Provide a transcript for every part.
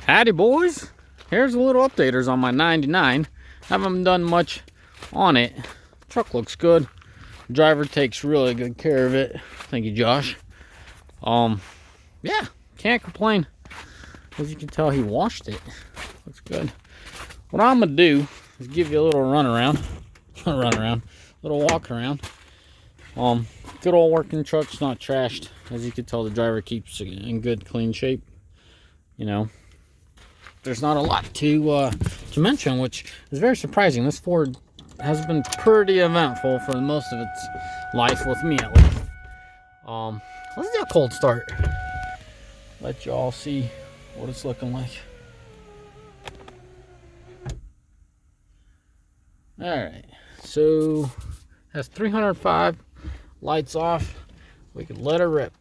Howdy boys, here's a little updaters on my 99. Haven't done much on it. Truck looks good. Driver takes really good care of it. Thank you, Josh. Yeah, can't complain. As you can tell, he washed it. Looks good. What I'm gonna do is give you a little run around, little walk around. Good old working truck's not trashed. As you can tell, the driver keeps it in good, clean shape. You know, there's not a lot to mention, which is very surprising. This Ford has been pretty eventful for most of its life, with me at least. Let's do a cold start. Let y'all see what it's looking like. Alright, so has 305, lights off. We could let her rip.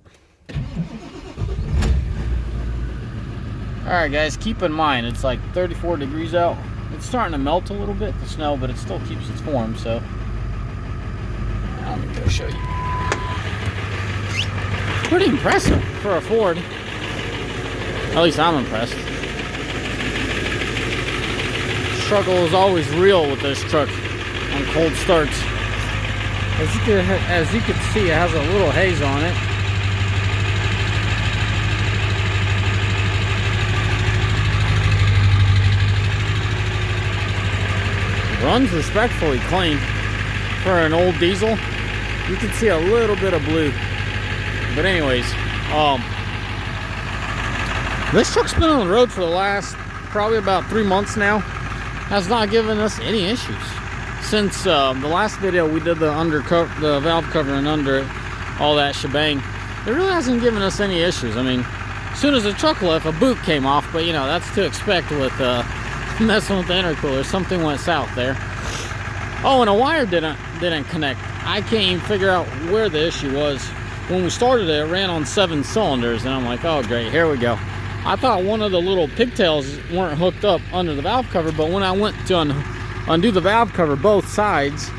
Alright guys, keep in mind it's like 34 degrees out. It's starting to melt a little bit, the snow, but it still keeps its form, so let me go show you. Pretty impressive for a Ford. At least I'm impressed. Struggle is always real with this truck on cold starts. As you can see, it has a little haze on it. Runs respectfully clean for an old diesel. You can see a little bit of blue, but anyways, this truck's been on the road for the last probably about 3 months now. Has not given us any issues since the last video we did the valve cover and under it, all that shebang. It really hasn't given us any issues. I mean, as soon as the truck left, a boot came off, but you know, that's to expect with messing with the intercooler. Something went south there. Oh, and a wire didn't connect. I can't even figure out where the issue was. When we started it, it ran on 7 cylinders, and I'm like, oh great, here we go. I thought one of the little pigtails weren't hooked up under the valve cover, but when I went to undo the valve cover, both sides,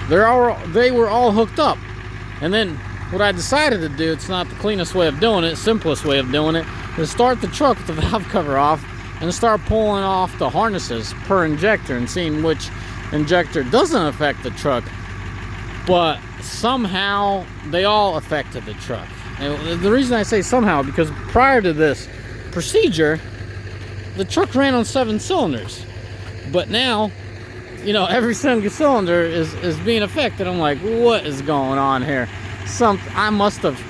they were all hooked up. And then what I decided to do, it's not the cleanest way of doing it, simplest way of doing it, is start the truck with the valve cover off and start pulling off the harnesses per injector and seeing which injector doesn't affect the truck, but somehow they all affected the truck. And the reason I say somehow, because prior to this procedure, the truck ran on 7 cylinders, but now, you know, every single cylinder is being affected. I'm like, what is going on here? I must have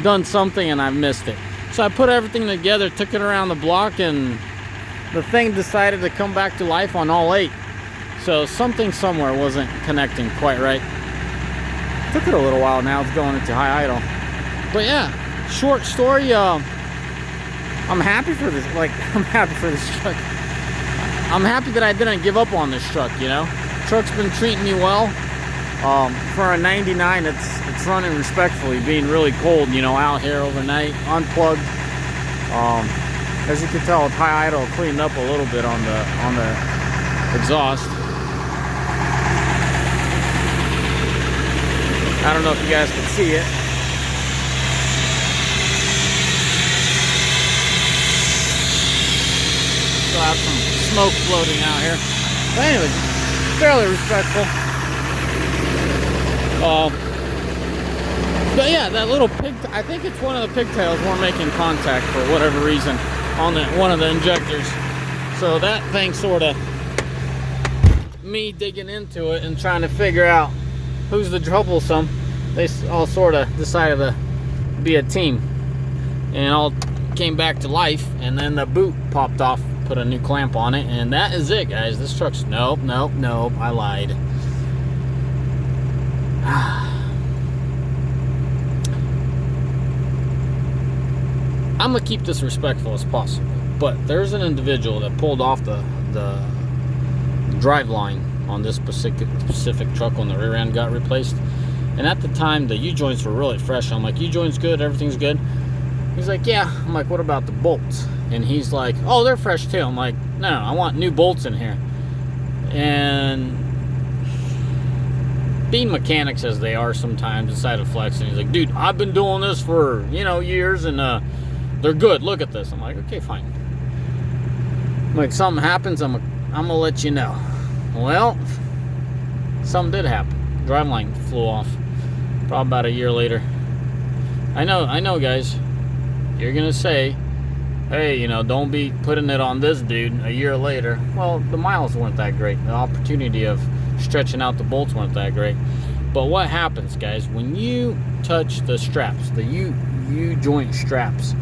done something and I missed it. So I put everything together, took it around the block, and the thing decided to come back to life on all 8. So something somewhere wasn't connecting quite right. Took it a little while. Now it's going into high idle. But yeah, short story. I'm happy for this. I'm happy for this truck. I'm happy that I didn't give up on this truck. You know, truck's been treating me well. For a 99, it's running respectfully, being really cold. You know, out here overnight, unplugged. As you can tell, with high idle, cleaned up a little bit on the exhaust. I don't know if you guys can see it. Still have some smoke floating out here. But anyways, fairly respectful. But yeah, that little I think it's one of the pigtails weren't making contact for whatever reason on one of the injectors. So that thing sort of, me digging into it and trying to figure out who's the troublesome, they all sort of decided to be a team. And all came back to life, and then the boot popped off, put a new clamp on it, and that is it, guys. This truck's, nope, I lied. I'm gonna keep this respectful as possible, but there's an individual that pulled off the drive line on this specific truck when the rear end got replaced, and at the time the U-joints were really fresh. I'm like, U-joints good, everything's good. He's like, yeah. I'm like, what about the bolts? And he's like, oh, they're fresh too. I'm like, no, I want new bolts in here. And being mechanics as they are sometimes, decided to flex, and he's like, dude, I've been doing this for, you know, years, and they're good. Look at this. I'm like, okay, fine. I'm like, something happens, I'm gonna let you know. Well, something did happen. Driveline flew off. Probably about a year later. I know, guys. You're gonna say, hey, you know, don't be putting it on this dude a year later. Well, the miles weren't that great. The opportunity of stretching out the bolts weren't that great. But what happens, guys, when you touch the straps, the U-joint straps,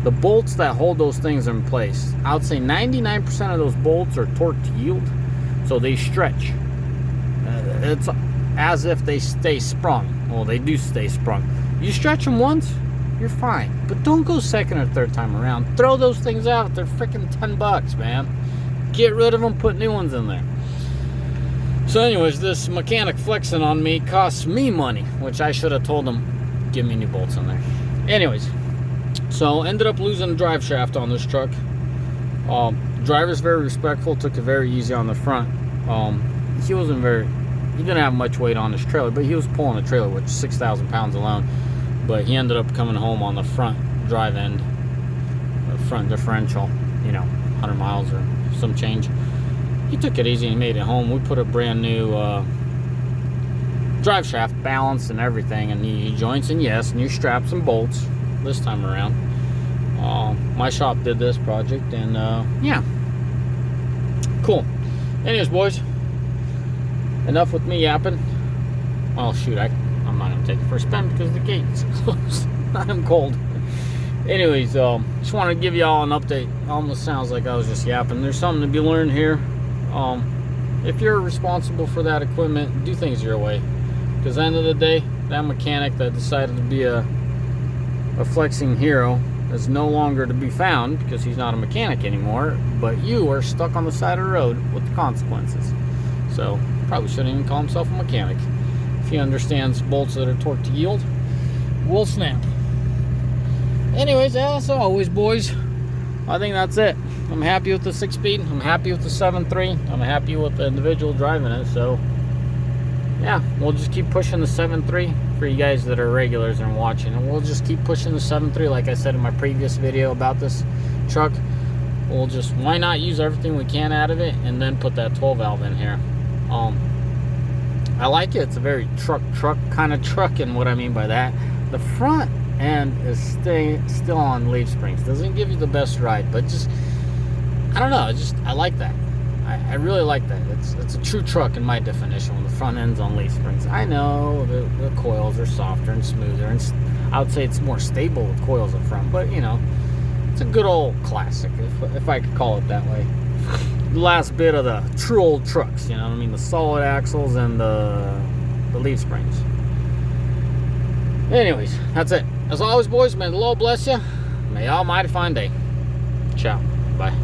the bolts that hold those things in place, I would say 99% of those bolts are torque to yield, so they stretch. It's as if they stay sprung. Well, they do stay sprung. You stretch them once, you're fine. But don't go second or third time around. Throw those things out. They're freaking $10, man. Get rid of them, put new ones in there. So anyways, this mechanic flexing on me costs me money, which I should have told him, give me new bolts in there. Anyways, so ended up losing the drive shaft on this truck. Driver's very respectful, took it very easy on the front. He didn't have much weight on his trailer, but he was pulling a trailer, which is 6,000 pounds alone. But he ended up coming home on the front drive end, front differential, you know, 100 miles or some change. He took it easy and he made it home. We put a brand new drive shaft, balance and everything, and new joints, and yes, new straps and bolts this time around. My shop did this project, and yeah, cool. Anyways, boys, enough with me yapping. Well, shoot, I'm not gonna take it for a spin because the gate's closed. I'm cold. Anyways, just wanted to give y'all an update. Almost sounds like I was just yapping. There's something to be learned here. If you're responsible for that equipment, do things your way. Because at the end of the day, that mechanic that decided to be a flexing hero is no longer to be found because he's not a mechanic anymore. But you are stuck on the side of the road with the consequences. So probably shouldn't even call himself a mechanic. If he understands bolts that are torque to yield, will snap. Anyways, as always, boys, I think that's it. I'm happy with the 6-speed. I'm happy with the 7.3. I'm happy with the individual driving it. So yeah, we'll just keep pushing the 7.3 for you guys that are regulars and watching, and we'll just keep pushing the 7.3 like I said in my previous video about this truck. We'll just, why not use everything we can out of it and then put that 12 valve in here. I like it. It's a very truck kind of truck, and what I mean by that, the front end is still on leaf springs. Doesn't give you the best ride, but just, I don't know, I like that. I really like that. It's a true truck in my definition when the front end's on leaf springs. I know the coils are softer and smoother, and I would say it's more stable with coils up front, but you know, it's a good old classic, if I could call it that way. The last bit of the true old trucks, you know what I mean? The solid axles and the leaf springs. Anyways, that's it. As always, boys, may the Lord bless you. May Almighty find day. Ciao. Bye.